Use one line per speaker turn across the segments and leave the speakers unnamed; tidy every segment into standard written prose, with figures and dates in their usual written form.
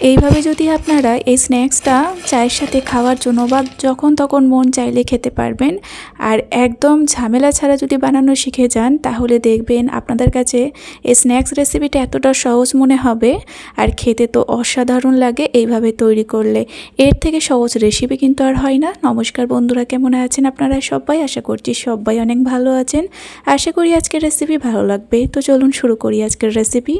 এইভাবে যদি আপনারা এই স্ন্যাক্সটা চায়ের সাথে খাওয়ার জন্য বা যখন তখন মন চাইলে খেতে পারবেন। আর একদম ঝামেলা ছাড়া যদি বানানো শিখে যান তাহলে দেখবেন আপনাদের কাছে এই স্ন্যাক্স রেসিপিটা এতটা সহজ মনে হবে আর খেতে তো অসাধারণ লাগে এইভাবে তৈরি করলে। এর থেকে সহজ রেসিপি কিন্তু আর হয় না। নমস্কার বন্ধুরা, কেমন আছেন আপনারা সবাই? আশা করছি সবাই অনেক ভালো আছেন। আশা করি আজকের রেসিপি ভালো লাগবে। তো চলুন শুরু করি আজকের রেসিপি।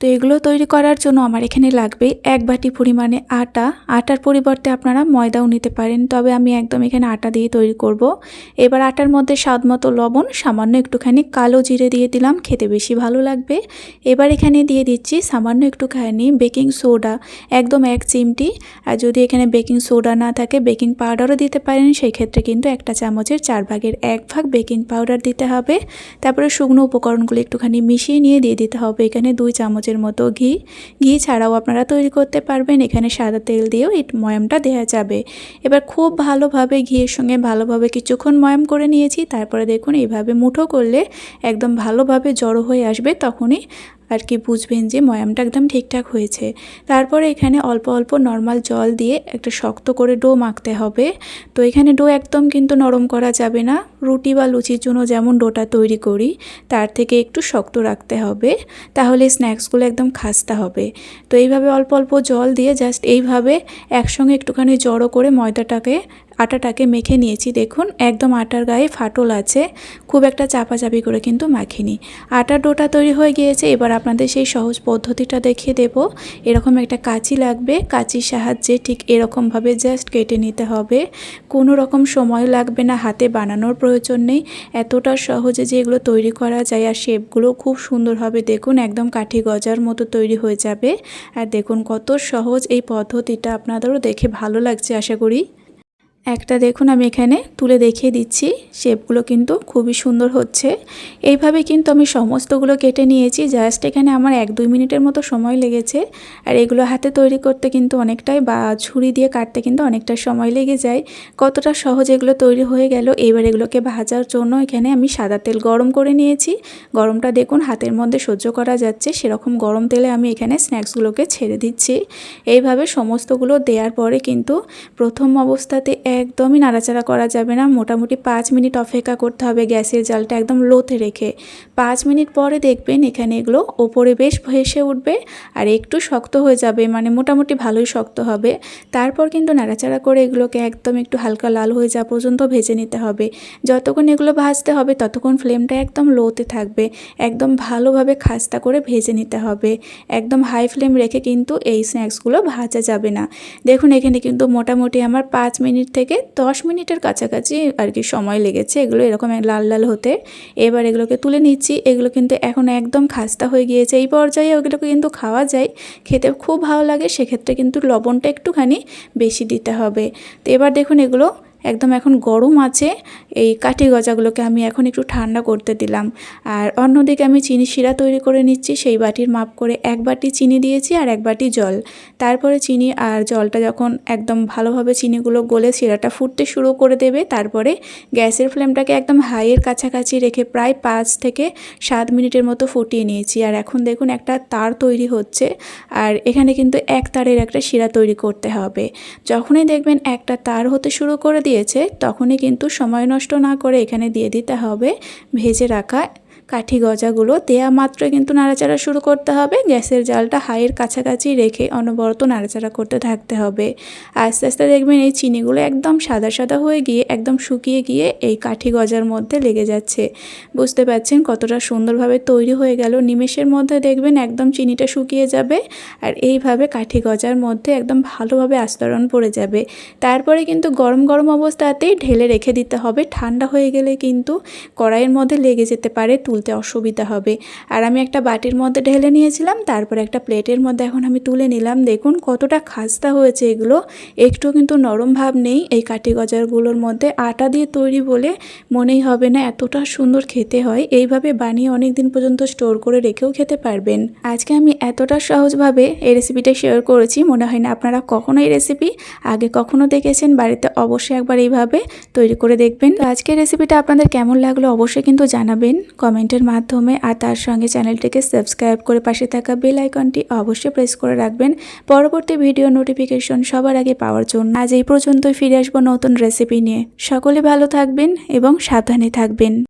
তো এগুলো তৈরি করার জন্য আমার এখানে লাগবে 1 বাটি পরিমাণে আটা। আটার পরিবর্তে আপনারা ময়দাও নিতে পারেন, তবে আমি একদম এখানে আটা দিয়ে তৈরি করব। এবার আটার মধ্যে স্বাদ মতো লবণ, সামান্য একটুখানি কালো জিরে দিয়ে দিলাম, খেতে বেশি ভালো লাগবে। এবার এখানে দিয়ে দিচ্ছি সামান্য একটুখানি বেকিং সোডা, একদম 1 চিমটি। আর যদি এখানে বেকিং সোডা না থাকে বেকিং পাউডারও দিতে পারেন, সেই ক্ষেত্রে কিন্তু 1 চামচের 4 ভাগের 1 ভাগ বেকিং পাউডার দিতে হবে। তারপরে শুকনো উপকরণগুলো একটুখানি মিশিয়ে নিয়ে দিয়ে দিতে হবে এখানে 2 চামচের মতো ঘি। ঘি ছাড়াও আপনারা তৈরি করতে পারবেন, এখানে সাদা তেল দিয়েও এই ময়ামটা দেওয়া যাবে। এবার খুব ভালোভাবে ঘিয়ের সঙ্গে ভালোভাবে কিছুক্ষণ ময়াম করে নিয়েছি। তারপরে দেখুন এইভাবে মুঠো করলে একদম ভালোভাবে জড়ো হয়ে আসবে, তখনই আর কি বুঝবেন যে ময়ামটা একদম ঠিকঠাক হয়েছে। তারপরে এখানে অল্প অল্প নর্মাল জল দিয়ে একটা শক্ত করে ডো মাখতে হবে। তো এখানে ডো একদম কিন্তু নরম করা যাবে না। রুটি বা লুচির জন্য যেমন ডোটা তৈরি করি তার থেকে একটু শক্ত রাখতে হবে, তাহলে স্ন্যাক্সগুলো একদম খাস্তা হবে। তো এইভাবে অল্প অল্প জল দিয়ে জাস্ট এইভাবে একসঙ্গে একটুখানি জড়ো করে আটাটাকে মেখে নিয়েছি। দেখুন একদম আটার গায়ে ফাটল আছে, খুব একটা চাপাচাপি করে কিন্তু মাখিনি। আটার ডোটা তৈরি হয়ে গিয়েছে। এবার আপনাদের সেই সহজ পদ্ধতিটা দেখিয়ে দেব। এরকম একটা কাঁচি লাগবে, কাঁচির সাহায্যে ঠিক এরকমভাবে জাস্ট কেটে নিতে হবে। কোনো রকম সময় লাগবে না, হাতে বানানোর প্রয়োজন নেই। এতটা সহজে যে এগুলো তৈরি করা যায় আর শেপগুলো খুব সুন্দর হবে। দেখুন একদম কাঠি গজার মতো তৈরি হয়ে যাবে। আর দেখুন কত সহজ এই পদ্ধতিটা, আপনাদেরও দেখে ভালো লাগছে আশা করি। একটা দেখুন আমি এখানে তুলে দেখিয়ে দিচ্ছি, শেপগুলো কিন্তু খুবই সুন্দর হচ্ছে। এইভাবে কিন্তু আমি সমস্তগুলো কেটে নিয়েছি। জাস্ট এখানে আমার 1-2 মিনিটের মতো সময় লেগেছে। আর এগুলো হাতে তৈরি করতে কিন্তু অনেকটাই, বা ছুরি দিয়ে কাটতে কিন্তু অনেকটা সময় লেগে যায়। কতটা সহজ এগুলো তৈরি হয়ে গেল। এবার এগুলোকে ভাজার জন্য এখানে আমি সাদা তেল গরম করে নিয়েছি। গরমটা দেখুন হাতের মধ্যে সহ্য করা যাচ্ছে, সেরকম গরম তেলে আমি এখানে স্ন্যাক্সগুলোকে ছেড়ে দিচ্ছি। এইভাবে সমস্তগুলো দেওয়ার পরে কিন্তু প্রথম অবস্থাতে একদমই নাড়াচাড়া করা যাবে না। মোটামুটি 5 মিনিট অপেক্ষা করতে হবে গ্যাসের জালটা একদম লোতে রেখে। 5 মিনিট পরে দেখবেন এখানে এগুলো ওপরে বেশ ভেসে উঠবে আর একটু শক্ত হয়ে যাবে, মানে মোটামুটি ভালোই শক্ত হবে। তারপর কিন্তু নাড়াচাড়া করে এগুলোকে একদম একটু হালকা লাল হয়ে যাওয়া পর্যন্ত ভেজে নিতে হবে। যতক্ষণ এগুলো ভাজতে হবে ততক্ষণ ফ্লেমটা একদম লোতে থাকবে। একদম ভালোভাবে খাস্তা করে ভেজে নিতে হবে। একদম হাই ফ্লেম রেখে কিন্তু এই স্ন্যাক্সগুলো ভাজা যাবে না। দেখুন এখানে কিন্তু মোটামুটি আমার 5 মিনিট থেকে 10 মিনিটের কাছাকাছি আর কি সময় লেগেছে এগুলো এরকম লাল লাল হতে। এবার এগুলোকে তুলে নিচ্ছি। এগুলো কিন্তু এখন একদম খাস্তা হয়ে গিয়েছে। এই পর্যায়ে ওগুলোকে কিন্তু খাওয়া যায়, খেতে খুব ভালো লাগে। সেক্ষেত্রে কিন্তু লবণটা একটুখানি বেশি দিতে হবে। তো এবার দেখুন এগুলো একদম এখন গরম আছে। এই কাঠি গজাগুলোকে আমি এখন একটু ঠান্ডা করতে দিলাম। আর অন্যদিকে আমি চিনি শিরা তৈরি করে নিচ্ছি। সেই বাটির মাপ করে 1 বাটি চিনি দিয়েছি আর 1 বাটি জল। তারপরে চিনি আর জলটা যখন একদম ভালোভাবে চিনিগুলো গলে শিরাটা ফুটতে শুরু করে দেবে, তারপরে গ্যাসের ফ্লেমটাকে একদম হাইয়ের কাছাকাছি রেখে প্রায় 5 থেকে 7 মিনিটের মতো ফুটিয়ে নিয়েছি। আর এখন দেখুন একটা তার তৈরি হচ্ছে। আর এখানে কিন্তু 1 তারের একটা শিরা তৈরি করতে হবে। যখনই দেখবেন একটা তার হতে শুরু করে দিয়েছে তখনই কিন্তু সময় নষ্ট না করে এখানে দিয়ে দিতে হবে ভেজে রাখা কাঠি গজাগুলো। দেয়া মাত্র কিন্তু নাড়াচাড়া শুরু করতে হবে। গ্যাসের জালটা হাইয়ের কাছাকাছি রেখে অনবরত নাড়াচাড়া করতে থাকতে হবে। আস্তে আস্তে দেখবেন এই চিনিগুলো একদম সাদা সাদা হয়ে গিয়ে একদম শুকিয়ে গিয়ে এই কাঠি গজার মধ্যে লেগে যাচ্ছে। বুঝতে পারছেন কতটা সুন্দরভাবে তৈরি হয়ে গেল। নিমেষের মধ্যে দেখবেন একদম চিনিটা শুকিয়ে যাবে আর এইভাবে কাঠি গজার মধ্যে একদম ভালোভাবে আস্তরণ পড়ে যাবে। তারপরে কিন্তু গরম গরম অবস্থাতেই ঢেলে রেখে দিতে হবে। ঠান্ডা হয়ে গেলে কিন্তু কড়াইয়ের মধ্যে লেগে যেতে পারে, তুলতে অসুবিধা হবে। আর আমি একটা বাটির মধ্যে ঢেলে নিয়েছিলাম, তারপর একটা প্লেটের মধ্যে এখন আমি তুলে নিলাম। দেখুন কতটা খাস্তা হয়েছে এগুলো, একটু কিন্তু নরম ভাব নেই এই কাঠি গজারগুলোর মধ্যে। আটা দিয়ে তৈরি বলে মনেই হবে না এতটা সুন্দর খেতে হয়। এইভাবে বানিয়ে অনেক দিন পর্যন্ত স্টোর করে রেখেও খেতে পারবেন। আজকে আমি এতটা সহজভাবে এই রেসিপিটা শেয়ার করেছি, মনে হয় না আপনারা কখনো এই রেসিপি আগে কখনো দেখেছেন। বাড়িতে অবশ্যই একবার এইভাবে তৈরি করে দেখবেন। তো আজকের রেসিপিটা আপনাদের কেমন লাগলো অবশ্যই কিন্তু জানাবেন কমেন্টে। কমেন্টের মাধ্যমে, আর তার সঙ্গে চ্যানেলটিকে সাবস্ক্রাইব করে পাশে থাকা বেল আইকনটি অবশ্যই প্রেস করে রাখবেন পরবর্তী ভিডিও নোটিফিকেশন সবার আগে পাওয়ার জন্য। আজ এই পর্যন্তই, ফিরে আসবো নতুন রেসিপি নিয়ে। সকলে ভালো থাকবেন এবং সাবধানে থাকবেন।